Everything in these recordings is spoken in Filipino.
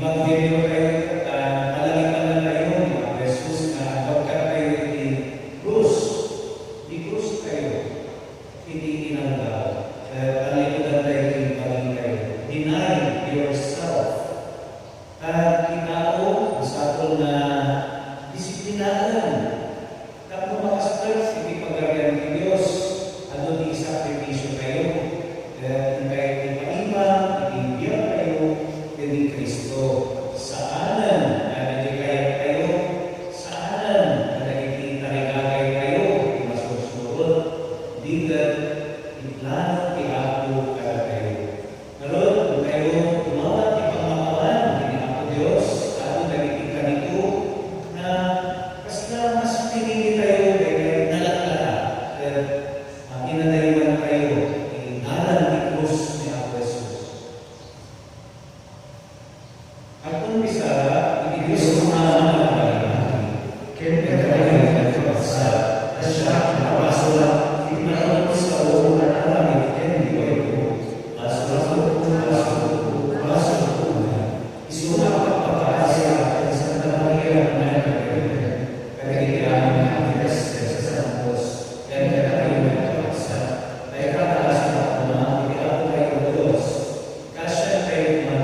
Ebanghelyo kayo, palagitan na kayo ni Jesus na pagkat kayo i-krus. I-krus kayo. Hindi inanggal. Paligutan kayo, ibagin kayo. Deny yourself. At kinao, masakol na disiplinaan. Tapos makasal, hindi pagkagyan ni Diyos. Ano di sakripisyo kayo? Kahit ipaiba, ibigyan kayo, hindi Kristo. Saanan, nagigayat kayo. Saanan, nagigita regagay kayo. Masusunod. Digat, iplano, ihapo, kada kayo. Ngayon, kung kayo tumawat, ipangamawan, hindi ako Diyos, ano nagigita nito, na basta mas pinili kayo, kaya nalakala. Inanayuan kayo, inalan ni Cruz ni Apo Jesus. At kung bisa, ibigis mo na kaya kayo nagpapasa, na siya nakapasula, ipinakot sa ulo na namin, kaya hindi ko ito. Pasok ko na. Isuna kapapakasya, at sa tanahiyang na kagigilaan na Andres sa Santos, kaya kayo nagpapasa. Ay kataas na ako na, hindi ako kayo Diyos. Kasya kayo na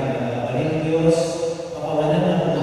balik Diyos, papawanan ako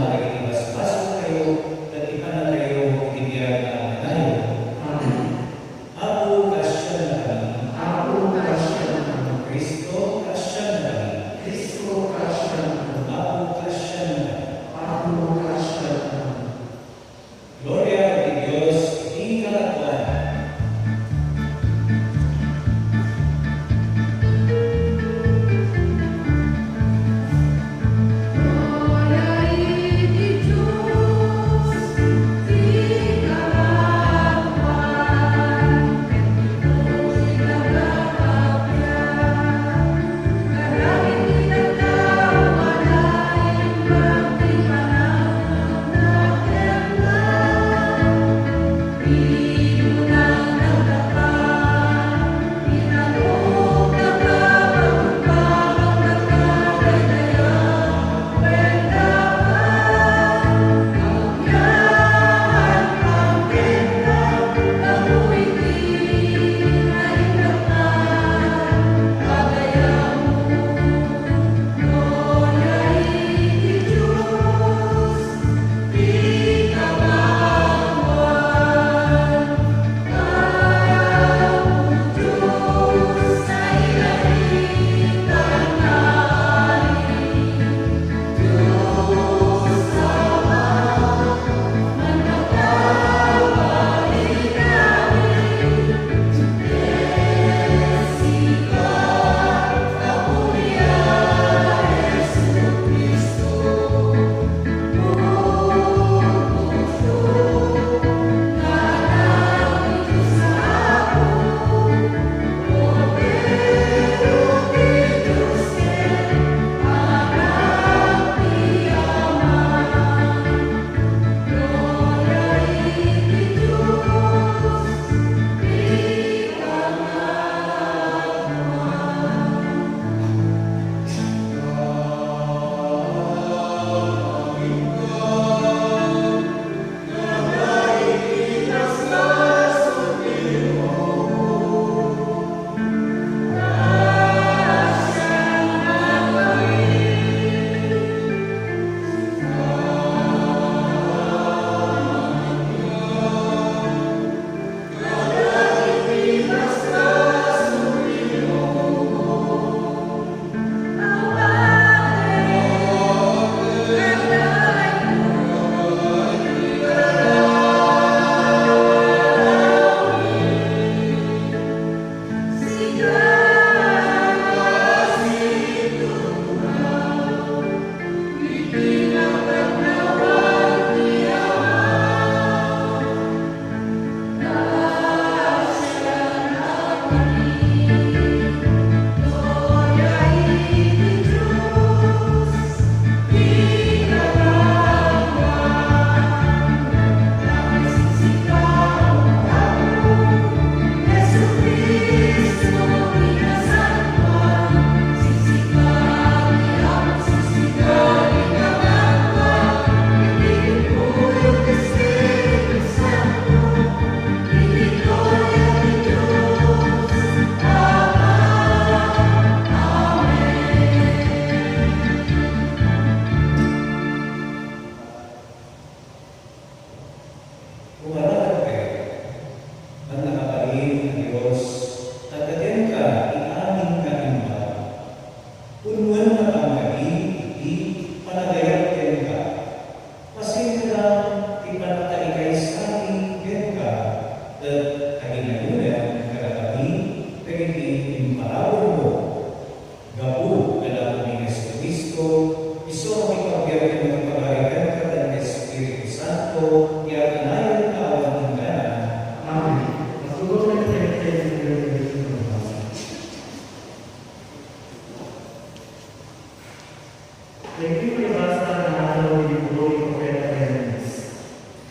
Hindi ko ibasa na ano yung glory of enemies.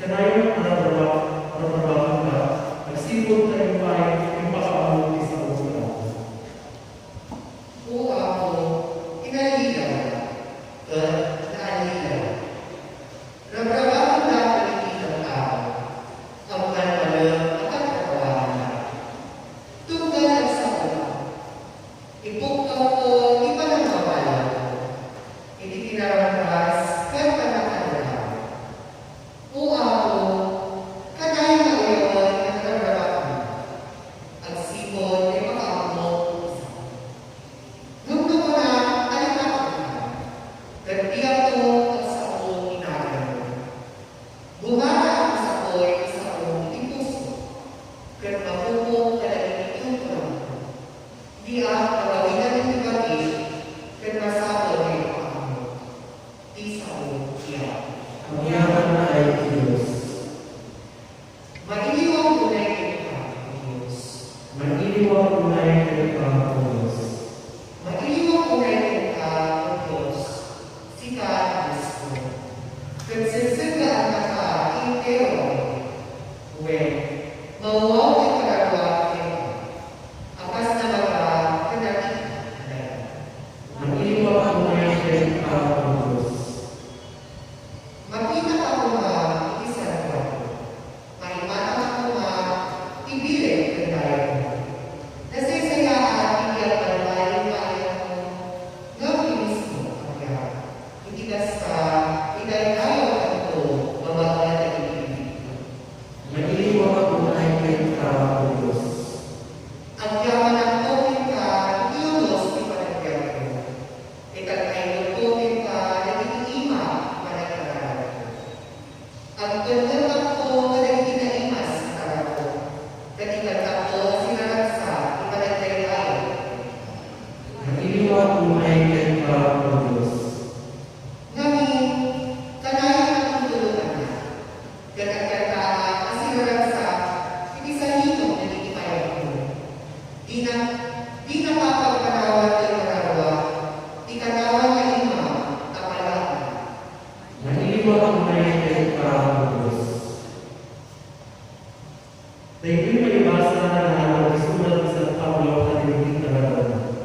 Kanayon araw-araw ka, nagsibot tayo pa yung pakamuti sa ulo. O ako, inalilaw, naalilaw. Nabrabahan na paligidang tao, ang panalang nakatawahan na. Tunggal at sa ulo, ipugkaw ko, di pa nang mawala ko. Hindi kinarangkas, kaya nakatalaw. O ako, kanay na ngayon ang nabrabahan. Ang sipon ay makakamot isa. Nung nawala, alitakot na. Nagbiyak ko ang sa akong inagaw. Bumara ang sa ako'y sa akong ipuso. Kaya mapupong talagang itong ko. Di ang nawawinan ng ibagay, kaya masapon ay makakamot. Di sa akong iyak. Ang yaman na ay Diyos. Mailiwang tunay kita, Diyos. Mag-iliwang unay kay Panginoos. Mailiwang tunay kita, Diyos. Sika, Kristo. Kansensega ang naka-intero. When, mawaw ay karagawa kita. Akas na mga kanakita. Mag-iliwang unay kay Panginoos. Makita ako nga, isang ko. Maimata ako nga, ibilig ng tayo. Nasaysayaan, iyak ang layo-layo mo. Ngawinis mo ang yak. Hindi basta, tayo ang ito, mawala na ibig. Mag-iliwang unay kay Panginoos. Ang yaman ng token ka, Diyos, di panagyan ko. Ikat ay token ka, nagiging panagkaral. Ang gandang ako, nagiging naimas sa karap ko. Katikat ako, sinaragsa, ipanagkay tayo. Mag-iliwang unay kay Panginoos. Ngayon, kanayan ang tulungan na. Gagagandaan, sinaragsa, hindi sa hitong nagiging ayaw ko. Di nakapagpanawan ng marawa, di kanawan na ima, kapalaan. Mag-iliwang unay kay Panginoos. Hindi ko ibasa na ano isulat sa Pablo at hindi talaga.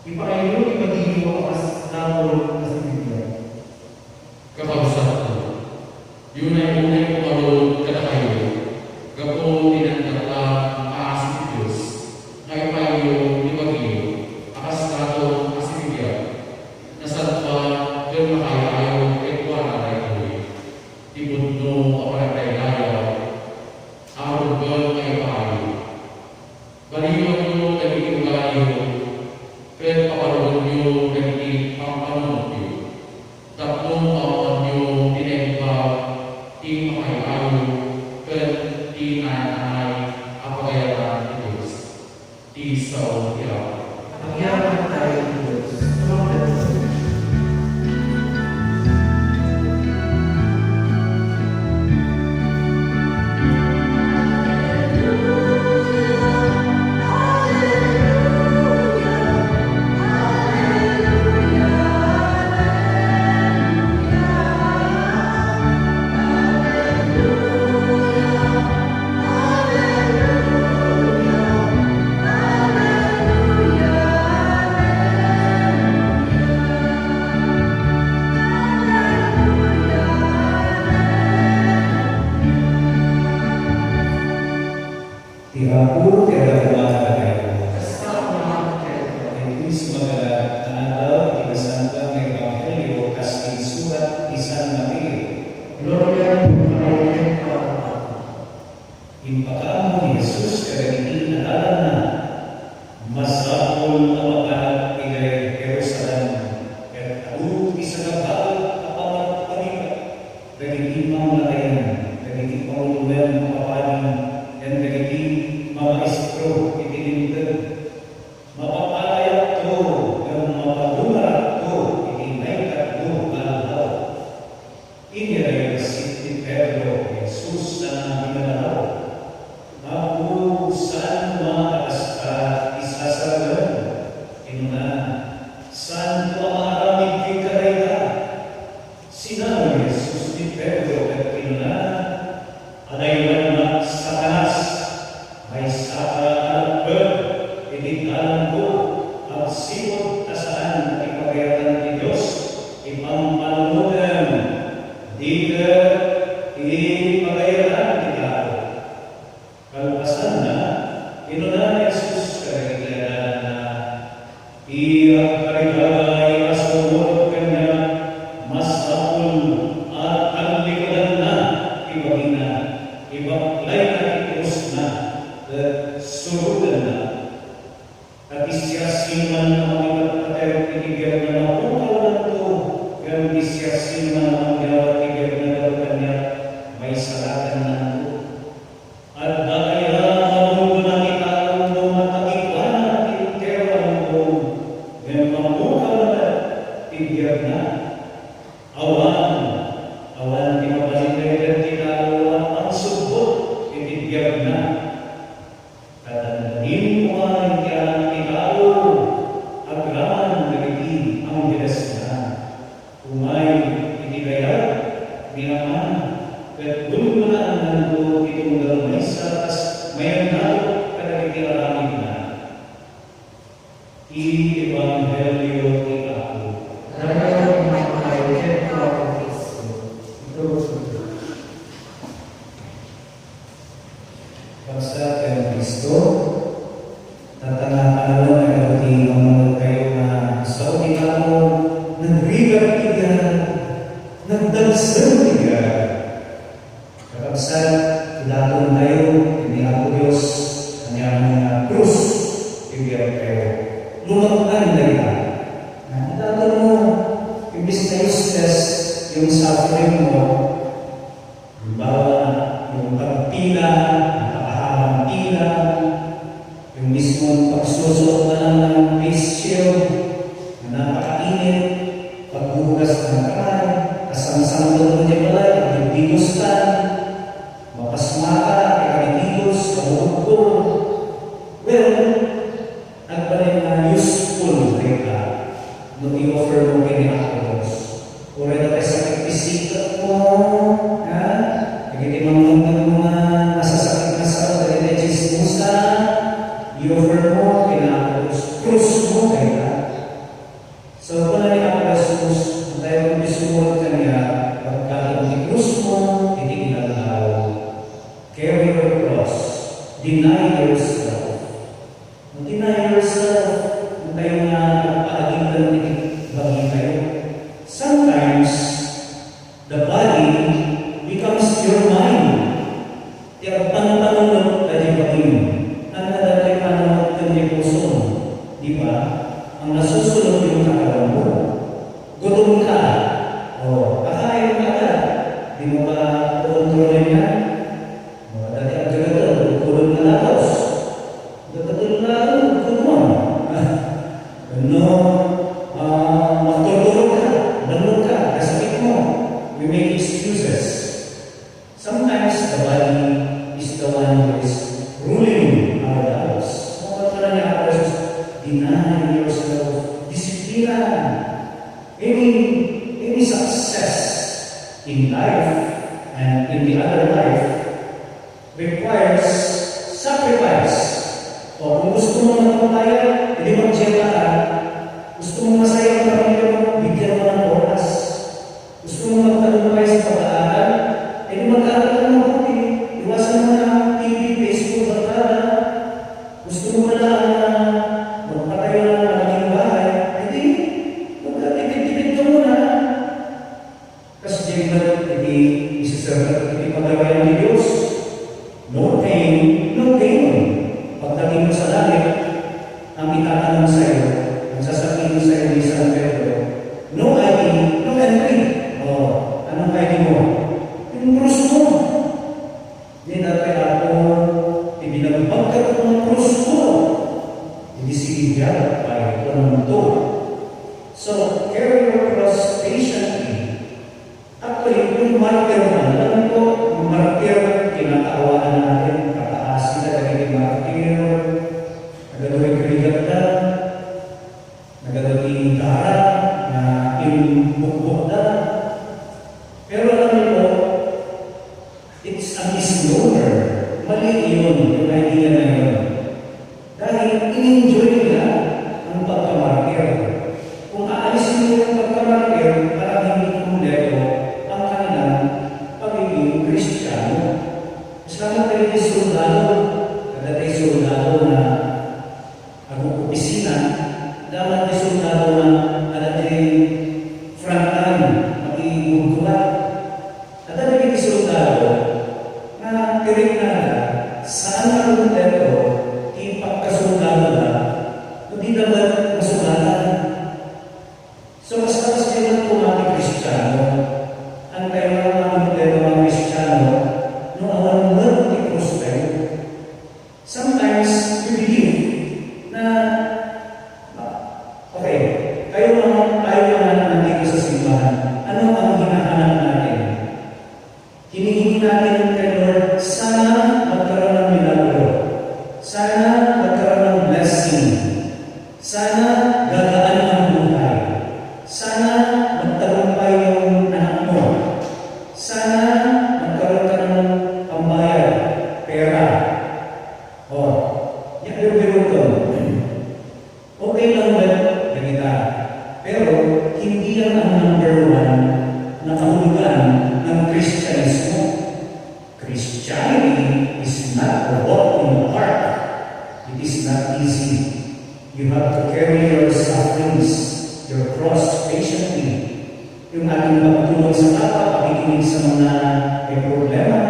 Ipakayo ibagiliw ang mas namulog na sa Biblia. Kapausap ko. Yun ay unay pumarod kada kayo. Gapo tinandata ang aasip ni Diyos. Ngay payo ni Bagiyo. Akas kato asibigya. Nasatwa doon makayayaw kay kuwara na ito. Tibudno ang panagdayaw. Arod doon ay payo. Baliwan nyo nagiging gayo. Kaya paparod nyo nagiging pampanunod nyo. Tatlong taon nyo tinegba, di makayayaw, kaya di nanay apagayaran ni Diyos. Di sa uliyaw. Ang yaman tayo ng Diyos. Tumangkat sa Diyos. Tihapu tiada kumara kayo. Basta ang mga kaya. Iti sebagai tanda dibesarkan Evangelio kasih surat Isan Nabi. Gloria kay Panginoos. Impakamu Yesus kagiti alalan na masapol na maganap igay Jerusalem. At abu isagabal apamat panikat. Kagiti mamalayan, kagiti pangulunan mapapanin, yan kagiti mamaestro itinintag. Mapapalaya to, yung mapadumarat to, itinaykat to, malaw. Ini adalah si Pedro, Yesus na minalaw. Mapusan mga kasta isasagan. Ino na, saan po ang maraming kikaray ibibigyan na. Awan di mabalik dan tinalawan ang subot, ibibigyan na. Katananin mo ang tinalo, agraman nagiging ang bilas na. Umay, itigayat, binaman, at bulungan ang nando itong galmay sa tas mayroon na kalagitiraramig na. I-Evangelio ni Ako. Bangsa ng Kristo, tatangakalala na kabuti mga kayo na sa utikamo, nagrigat-tigan, nagdagsal-tigan. Kapagsan, ilatong tayo, hindi ako Diyos, kanyang mga krus, ibigay kayo. Lumaktan na ito. Ilatong mo, imbis na useless, yung suffering mo, halimbawa, yung pagpila, napakahabang pila, yung mismo pagsusot na lang ng face shield, na napakainit, pagbugas ng kamay, kasang-sang doon niya pala, pagbibinusan, mapasmaka, ikabibigos, kamuhog. Well, nagbalay na useful ka, nung i-offer mo kay Apollos. Kung rin natin sa pisikat mo, ha? Nagitimangan ng mga nasasakit na sa dahil na chismusa, i-offer mo kay Apollos, krus mo kay ka. So, kung na ni Apollos, tayo kung bisuot kanya, pagkakaroon ni krus mo, hindi inalaw. Carry your cross. Deny yourself. Deny yourself. Kung tayo nga nagpaagitan ni bagi kayo. Sometimes, the body becomes your mind. Kaya pantanong na di bagin. Ang nadatay pananong ka ni puso. Di ba? Ang nasusunod yung katawan mo. Gutom ka. O, kakain ka ka. Di mo ba kontrolin yan? Dati ang gagawin, kulong na laos. Gagawin na kulong. Ano? Magtutulog ka, malung ka, kasakit mo. We make excuses. Sometimes the body is the one who is ruling our lives. Mga pala niya ako, deny yourself, disiplina. Any success in life and in the other life requires sacrifice. O kung gusto mo na pumayag, hindi mag-jeta ka. Gusto mo masaya ang pamilya mo, bigyan mo ng oras. Gusto mo magtalumpay sa pag-aaral, hindi mag-aaral ka ng mabuti. Iwasan mo na TV, Facebook, barkada. Gusto mo pala magpatayo ng malaking bahay, hindi. Magkatipid-tipid ka muna. Kasi hindi isiserve, hindi pagagawa ni Diyos. No pain, no gain. Pagdating mo sa langit, ang itatanong sa iyo, ang sasabihin sa iyo ni San Pedro, no ID, no entry. O, anong ID mo? Yung krus mo. Hindi natin ako, ibinagbagkat ko ng krus mo. Hindi sigigyan, kahit ito naman ito. So, carry your cross patiently. Actually, yung martyr na, alam ko, yung martyr, kinatawaan natin, kataas sila, nagiging martyr, nagagawin krigata, nagagawin dara, na imbukbuk na. Pero alam mo, it's a misnomer. Mali yun, yung idea na yun. Dahil in-enjoy nila ang pagkamartyr. Kung aalisin mo yung pagkamartyr, parang hindi kumpleto ang kanilang pagiging Kristiyano. Salamat kayo kay soldado. Kada tayo soldado na opisina, dapat tayo soldado na kada tayo frontan, mag-iugkulat. Kada tayo soldado na tirik na saan na kumpleto, ipagkasoldado na, hindi naman masulatan. So, mas kayo ng tumati Kristiyano, ang tayo ng mga Kristiyano, no awan mo ni krus tayo. Sometimes we believe na okay, tayo naman Christianity is not a walk in the park. It is not easy. You have to carry your sufferings, your cross patiently. Yung ating pagtulong sa kapwa, pakikinig sa mga may problema,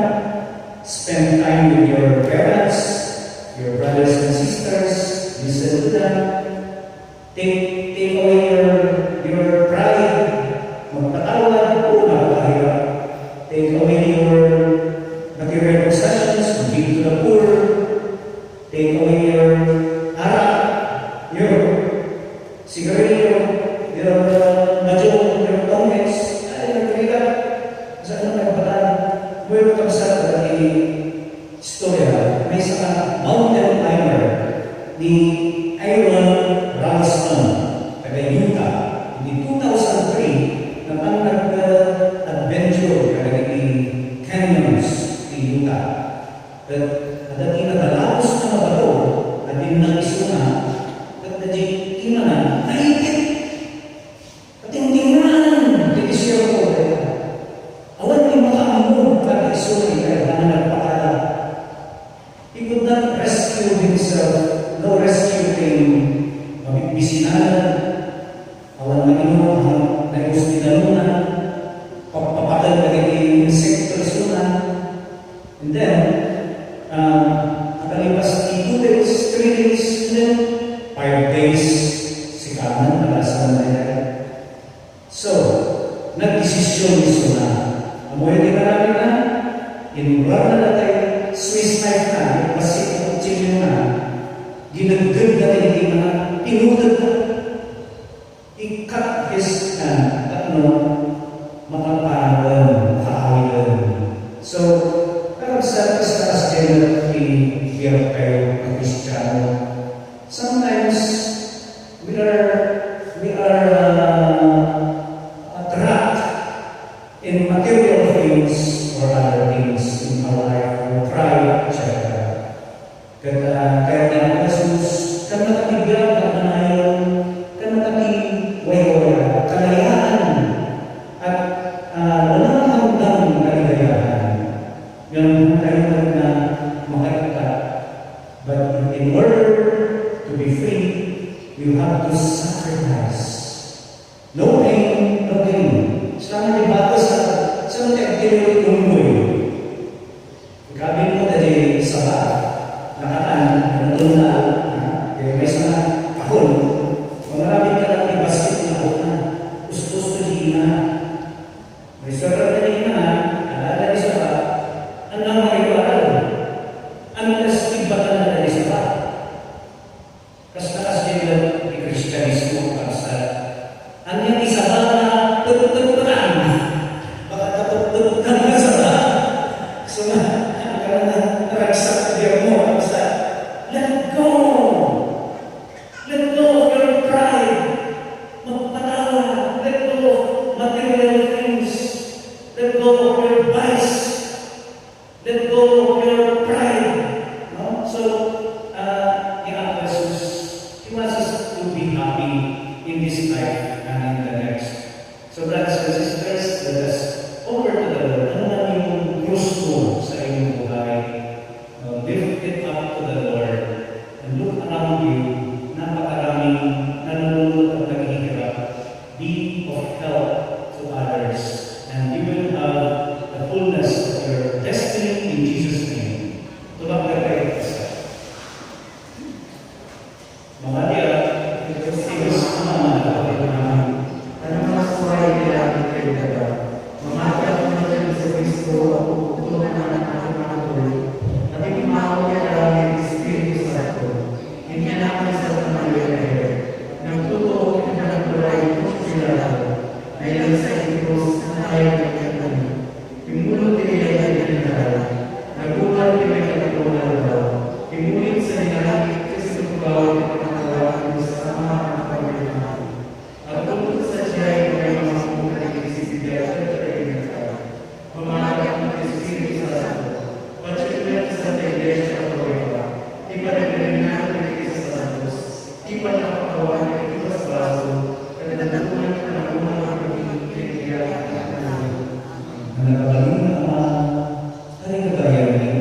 spend time with your parents, your brothers and sisters, listen to them, take away your pride, magpatawad, napakahirap. Take away your material possessions, give to the poor, take away your arak, your cigarillo, your majong, your tongues, ay, nagkakita. Sa anong nagbataan, mayroon kang sa istorya, may isang mountain climber ni Aaron Ralston, taga Utah. In 2003, naman nag-adventure taga ni canyons ni Utah. At ada kinadalapos na mabato, at din na isuna, at di tingnan, naipit. At yung tingnan, tinisyo ko, awan ni makaamod, at isuri, kaya na nagpakala. He could not rescue himself, no rescue team, mabibisinalan, awan na inuha, nagos dinalunan, pagpapakal na yung insekto isunan. And then, nakalipas 2 days, 3 days, and then 5 days, si Kanan, nalasan na nila. So, nagdesisyon isuna. Amoy di marami na, inurar na natin, Swiss knife na, masik na kutsilyo na, ginagdag na hindi na, pinutag na, i-cut his hand, at makapahalan, makaawilan. So, parang sa general hirap kayo ng Kristiyano. Sometimes, we are trapped in material things or other things in our life. We try to check that. Kaya nga Jesus, kan nakatibiyag at nanayon, kan nakatiwaywaya, kalayaan, at walang hanggang kaligayahan. Yung tayo na makakita. But in order to be free, you have to sacrifice. No pain, no gain. Selama dibato sa nagtinuloy umuwi. Grabe mo dali sa ba? Nakatan, natuna, may sana kahon. Maraming ka lang ibasket na ako na. Gusto di na. May sarap na di na, alala di sa ba? Ano ang maiwaran? Ano nas ibatan na dali sa ba? Kas din lang di Kristyanismo kasi ano yung isa ba na tutut-tututan? Baka tutut-tututan ka sa ba? So na, ang ragsak na mo, basta, let go! Let go of your pride. Magpatawa. Let go of material things. Let go of your vice. Let go of your pride. No? So, Jesus, He wants us to be happy in this life and in the next. So, brothers and sisters, let us over to the Lord. Ano naman yung krus mo sa iyong buhay? Lift it up to the Lord and look around you. Napakaraming nanonood at naghihirap. Be of help to others, and you will have the fullness of your destiny in Jesus' name. Tumagdag kayo kasi. Mga diya, ito si Jesus naman Ano mas buhay nila ang kayo Mamatay mo na rin sa Kristo at puputulong na ng ating mga tuloy. At ipimahaw niya lang ang Espiritu Santo. Hindi naman sa pamilya nagtuturo kita ng tulay kung sila ay lang sa Diyos na tayo nagkakita. Imulot din ay nagkakita. Nagulat din ay katulad daw. Imulit sa nilalangit kasi tugaw at pagkakawalan mo sa mga pamilya. At tungkol sa siya ay may mga mga nagsisibigay at nagkakita. Pamahagap ng Espiritu Santo. Pagkakita sa Iglesia Católica. Ipanagaling natin ang Iglesia Santos. Ipanagawa ng Iglesia Baso. At natutunan ka ng mga pagkakita at Nagagaling na ang aring kagayan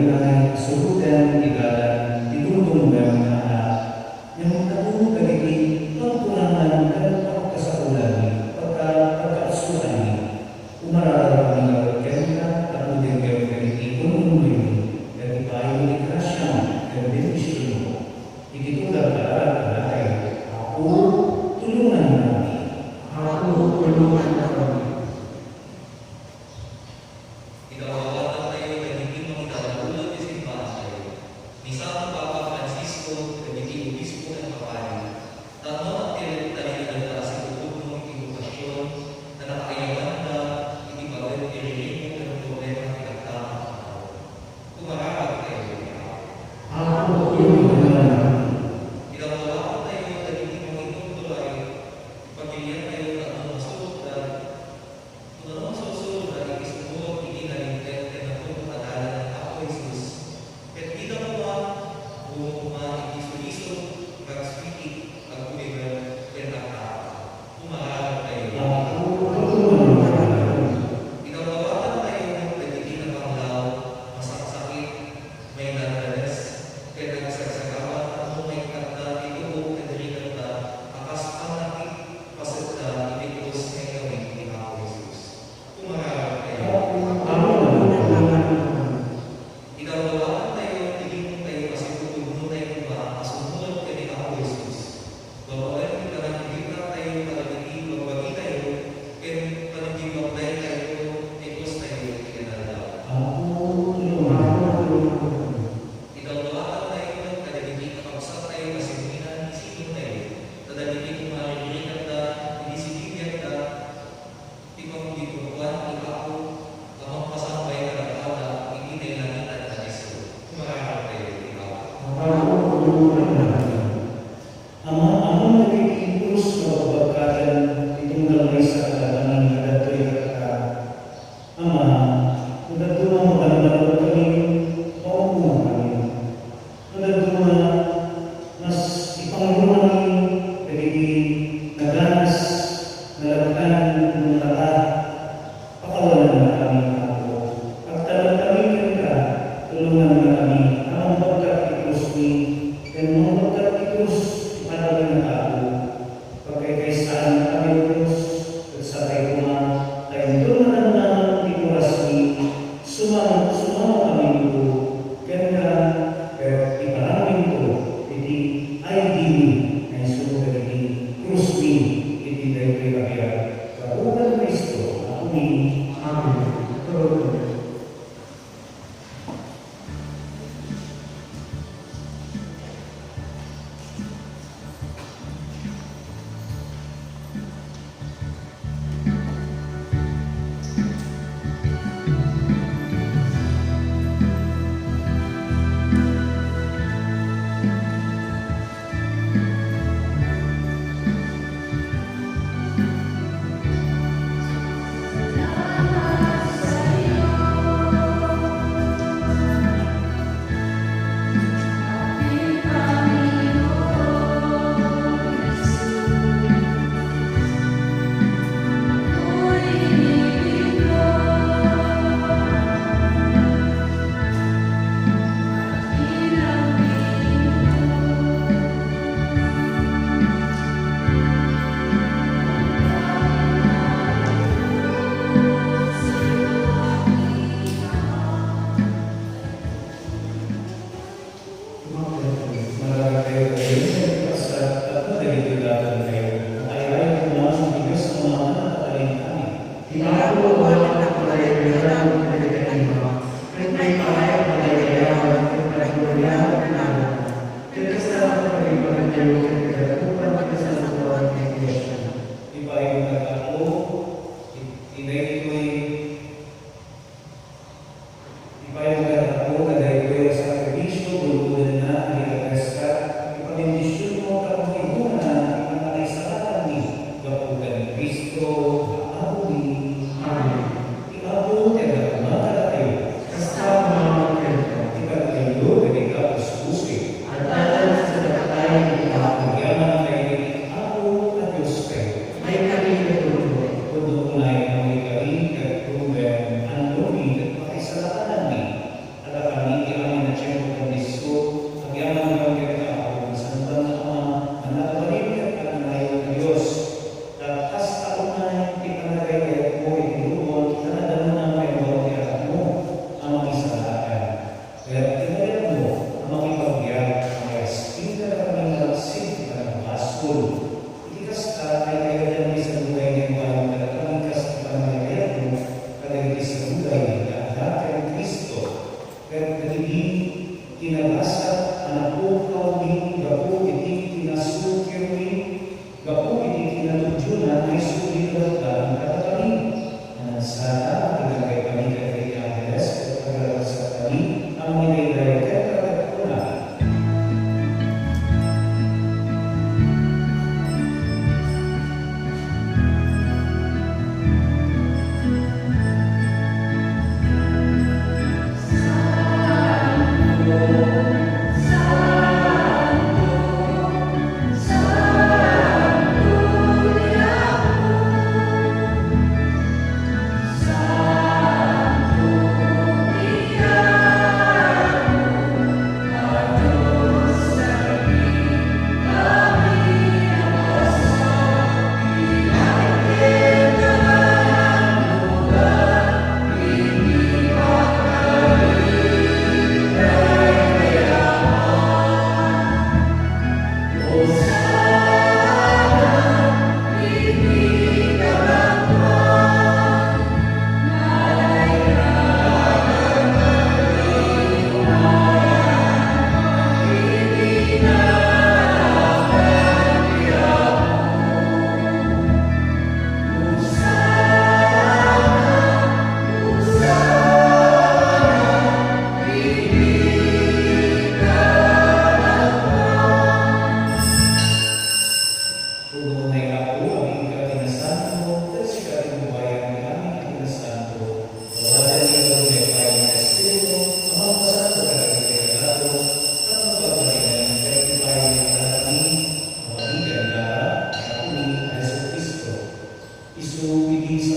magbibukuan, ikaw, amang pasambay ka na tao na ikinailangan at naniso. Maraming kayo, ikaw. Ang nagiging krus na pagkakalan itong dalaway sa kalaman ng nagatoy ka. Ama, nagatuwa mo magandang kami, maungunan kami. Nagatuwa mas ipangulunan kami, nagiging naganas, nalagkan ng mga pakawalan na kami ako. Pagtalag kami ka, tulungan na kami, ang pagkat ikrus ni, ang pagkat ikrus, ipanagin na ako. Pagkakaisaan na kami Diyos, at sa kayo mga tayo doon na naman ikuras ni, sumama kami ito, ganda, pero ipanagin ito, iti ay dini, ay sumunod iti krus ni, iti tayo kayo kaya, sa ulan Kristo, ako ni, Amen. Tuloy. Malaga kayo kayo sa at madalitudagan kayo. Ayaw mo ang bigas ng mga anak at alin kami. Tinagawa na palayaran ng pagkakalima. Kahit may pahayag palayaran ng pagkakalima na kasama ng pagkakalima ng kagatupan ng kasalukuhan ng Iglesia. Ipayo na ako, ipayo na ako, kadaya ko yung sakripisyo, bulunan na, ilagas ka, ipamindisyon mo kapag na, ipanakay sa katang ni, kapugan ni Kristo, ako ni, Amen.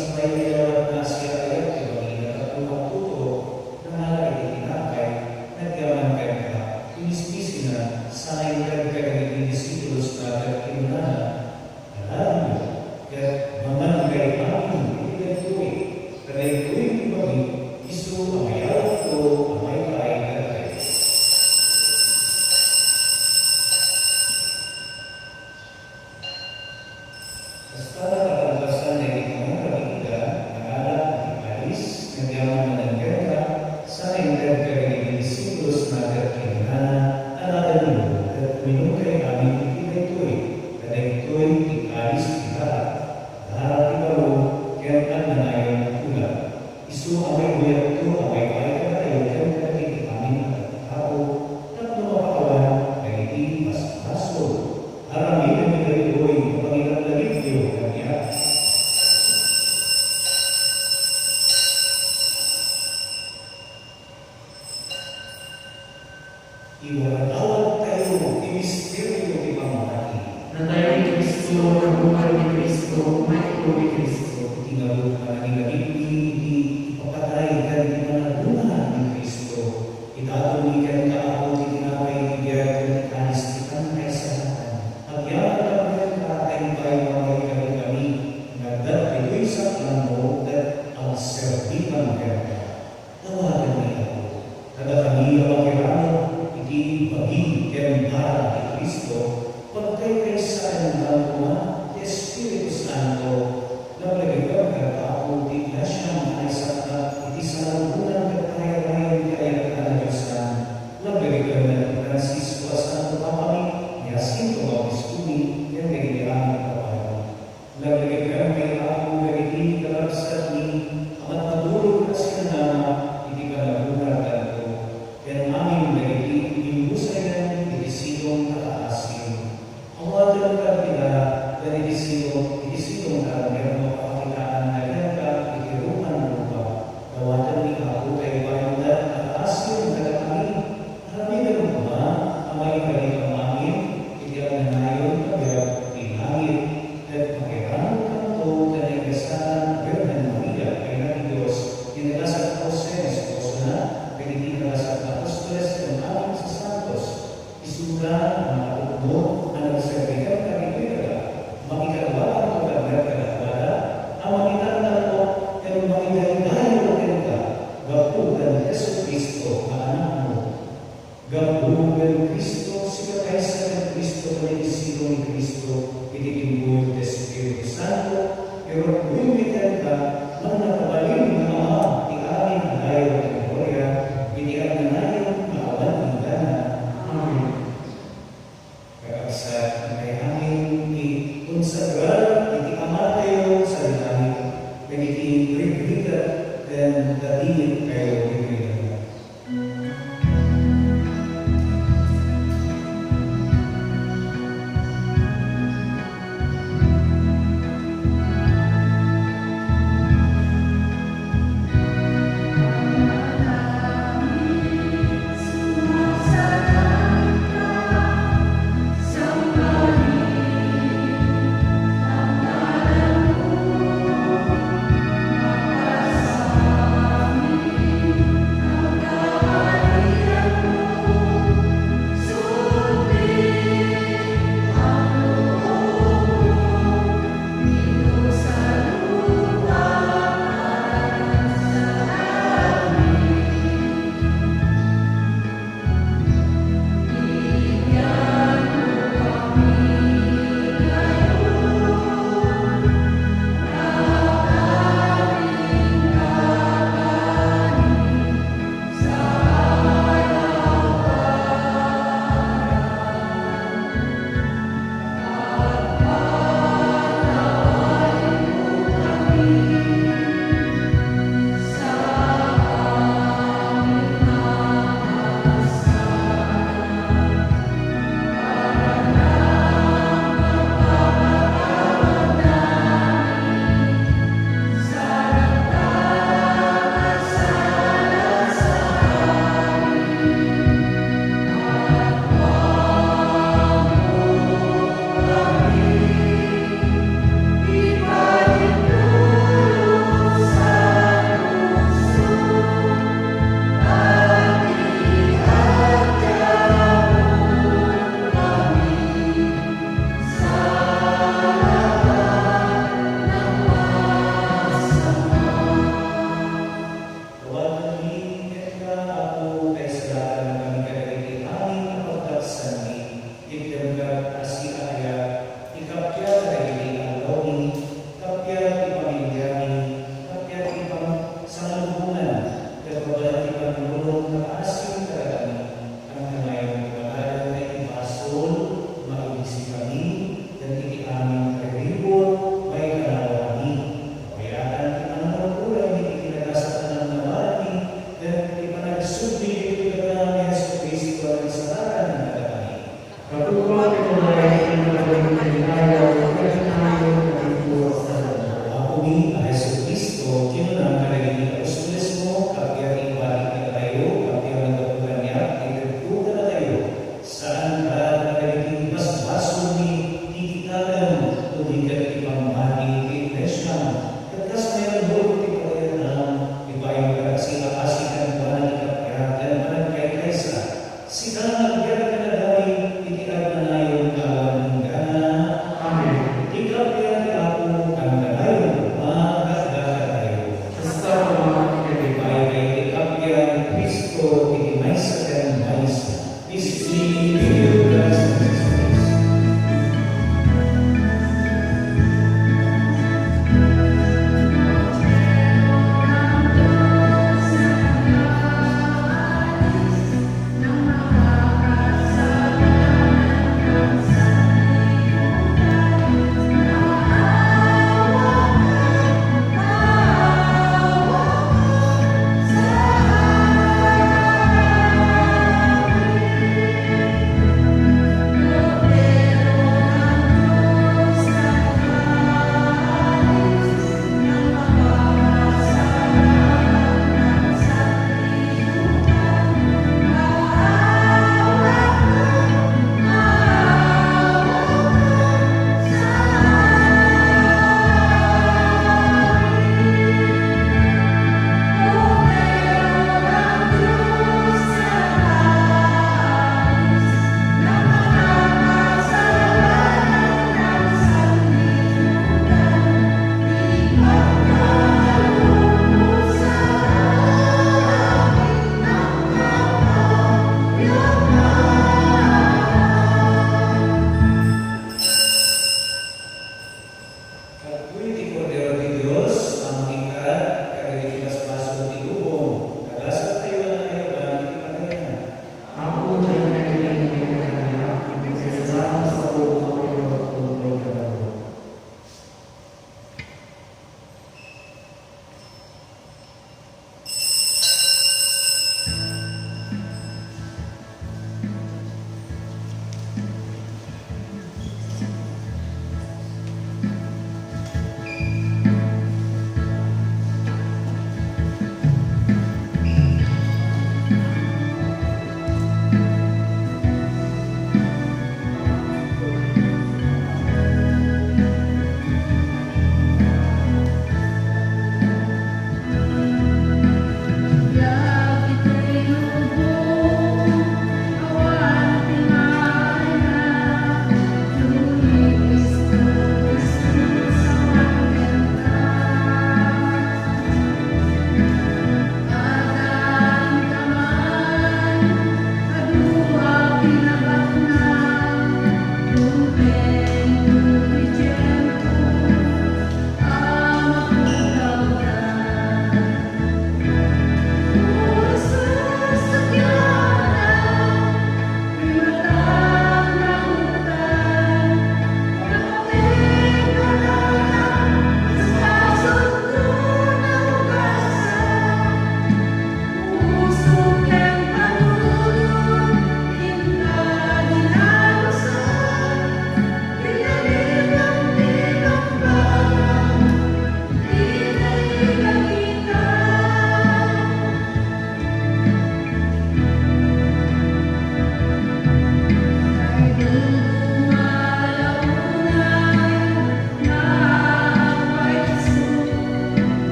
sa may nilawat na siya ay at ibalina at lumatuto na nalagay tinakay, nagyaman ka, inispisi na sanay nagkagay ng disipulos na nagkinunana, alam mo, kaya mamangay amin ipinagtuwi, kanay tuwing ibagi, iso amay awat ko, amay kain katay. Basta nakatabasan na ikamang kapitida, nangalap at ipalis, nagyaman mananggan ka, sanay nagkagay ng disipulos na nagkinunana, aladan mo, at minukay amin ipinagtuwi, kanay tuwing ikalis iharap. Harap ikaw, kaya ang nanayon ng ulan. Isu amay buyak to, amay kaya kayo, kaya kakiti amin at tao, at lumapakawan, kaya di mas-maso. Harami ang minaritoy, Panginoon na review, kanya. Iwarawat tayo, imisteryo di pamahagi. Na tayo ni Kristo, nabuhay ni Kristo, may ito ni Kristo. Tingalog ka ng hindi ipapatay ka di manalungan ni Kristo. Itatunikan ka ako tinaway bigyan kanistikan kay sahatan. Nagyaman ka tayo mamay kami. Nagdat ito'y sa mo at ang serbihan ka. Tawagan niya ako. Kada kami ang kirano, hindi bagi kaya ni Kristo. Pagkay kay saan ang mga Espiritu Santo, naglagay ka ako di na siyang aysak na iti sa lalunan ka kaya-kaya kaya Diyosan. Naglagay ka na Francisco Santo Papami, ni Jacinto Bautistumi, yung nagigirami ka pa. Naglagay ka kay ako gagiti kalabsat ni amat madulog ka siya na hindi ka nabunatan ko. Yan aming nagigiti imbusay na iti silong nakaasin. Awadan ka pila, dan iti silong ka, meron mapakitaan na yan ka, itiruman mo ka. Awadan ni ako kay Panginoon nakaasin na kami. Harami na mo ba, amay kalitang amin, iti ang nanayon ka, bilang tinangit, at makirano ka to, kanay kasanan, Birhen Maria, kay na Diyos, tinalasat ko sa esposo na, pinitinalasat na apostoles ng amin sa Santos. Isura ang nakapugno, ang nagsabihan kami pera, makikagawa ang pagkagaragara, ang makitaan na ito, pero makidahin-dahin mo ka, gapugan Yesu Cristo, ang anak mo. Gapugan Cristo, siya kaysa ng Cristo, kanilisigo ni Cristo, ititimbuyo ng Espiritu Santo, pero bumibitan ka, nang nakabalin ng Ama, di amin ang ayaw ng gloria, hindi ang nanayon na awan ng gana. Amen. Kakabsat, may amin konsagrar, iti Ama kayo sa langit, nagiti ribrigat, dan datingin kayo ribrigat. Sampai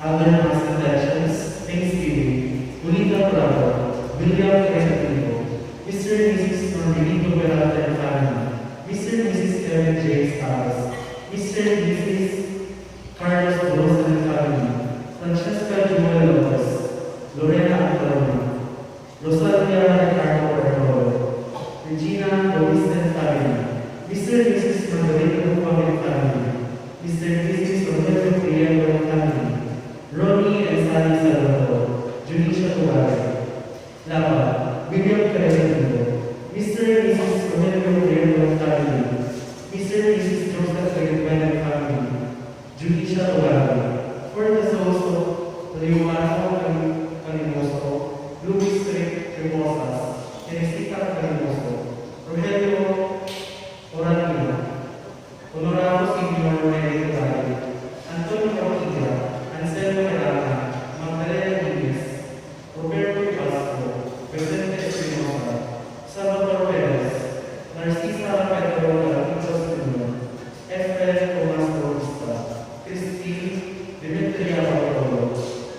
Other mass intentions, Thanksgiving, Julita Prado, William Creativo, Mr. and Mrs. Normilito Peralta and family, Mr. and Mrs. Kevin J. Stiles, Mr. and Mrs. Carlos Rosa and family, Francesca Joel Lopez, Lorena Antonio, Rosalia Ricardo Ortolo, Regina Luis and family, Mr. and Mrs. Margarita Lupang and family, Mr. and Mrs. Rogelio Priego and family, Ronnie and Sally Salvador, Junisha Tuwari, Lapa, William Carrero, Mr. and Mrs. Rogelio Priego and family, Mr. and Mrs. Joseph Reguera and family, Junisha Tuwari, for the souls of Leonardo Calimoso, Luis Remosas, Teresita Calimoso, Rogelio Oranio, Honorado Senior Mary Tuwari, Antonio Ortiga, Anselmo Herrera, Magdalena Núñez, Roberto Castro, Vicente Espinosa, Salvador Perez, Narcisa Pedro Galacticos Jr., Efren Tomas Bautista, Christine Demetria Bartolo,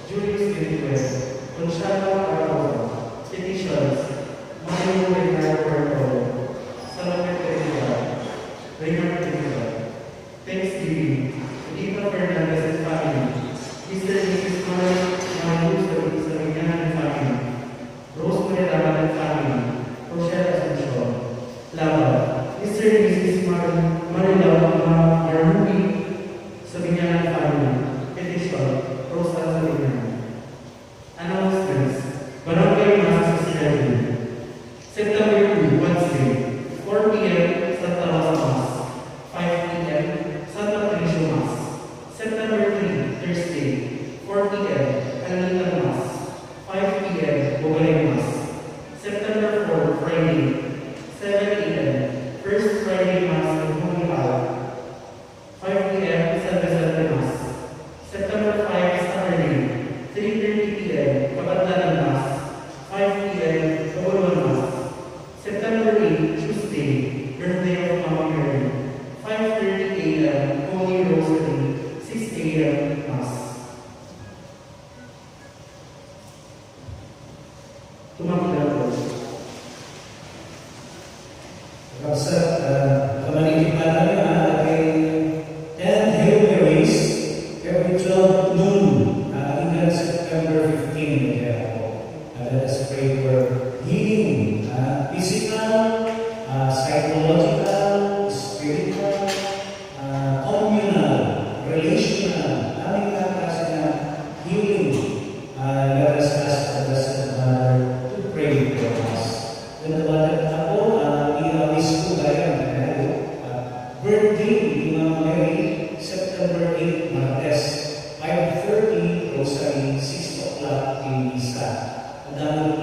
Julius Benitez, Conchalo Aragosa, Petitions, Mario Reynaldo Bartolo, Salome Teresa, Raymond Teresa, Thanksgiving, Edita Fernandez and family, Mr. and Mrs. Maru Savignano and family, Rosemary Raman and family, Rochelle Asuncion, Lava, Mr. and Mrs. Marila Marumi Savignano and family, Petition, Rosa Savignano. Announcements, Barangay Mass schedule. September 2, Wednesday, 4 p.m. Santa Rosa Mass, 5 p.m. Santa Patricio Mass. September 3, Thursday, 4 p.m. Anglican Mass, 5 p.m. Bogaling Mass. September 4, Friday, 7 p.m. First Friday Mass in Holy Isle, 5 p.m. San Vicente Mass. September 5, Saturday, 3:30 p.m. Kabandanan Mass, 5 p.m. Bogolon Mass. September 8, Tuesday, birthday of Mama Mary, 5:30 a.m. Holy Rosary, 6 a.m. Mass. Tumakila po. Kapsa, kamanitipan namin ay 10 Hail Marys every 12 noon, hanggang September 15. Kaya po, let us pray for healing, physical, psychological, spiritual, communal, relational, aming mga klase na healing. Let us ask the Blessed Mother to pray for us. Then the Mother ako, wish ko gaya birthday ni Mama Mary, September 8, Martes, 5:30, Rosary, 6 o'clock in Misa. Ang dami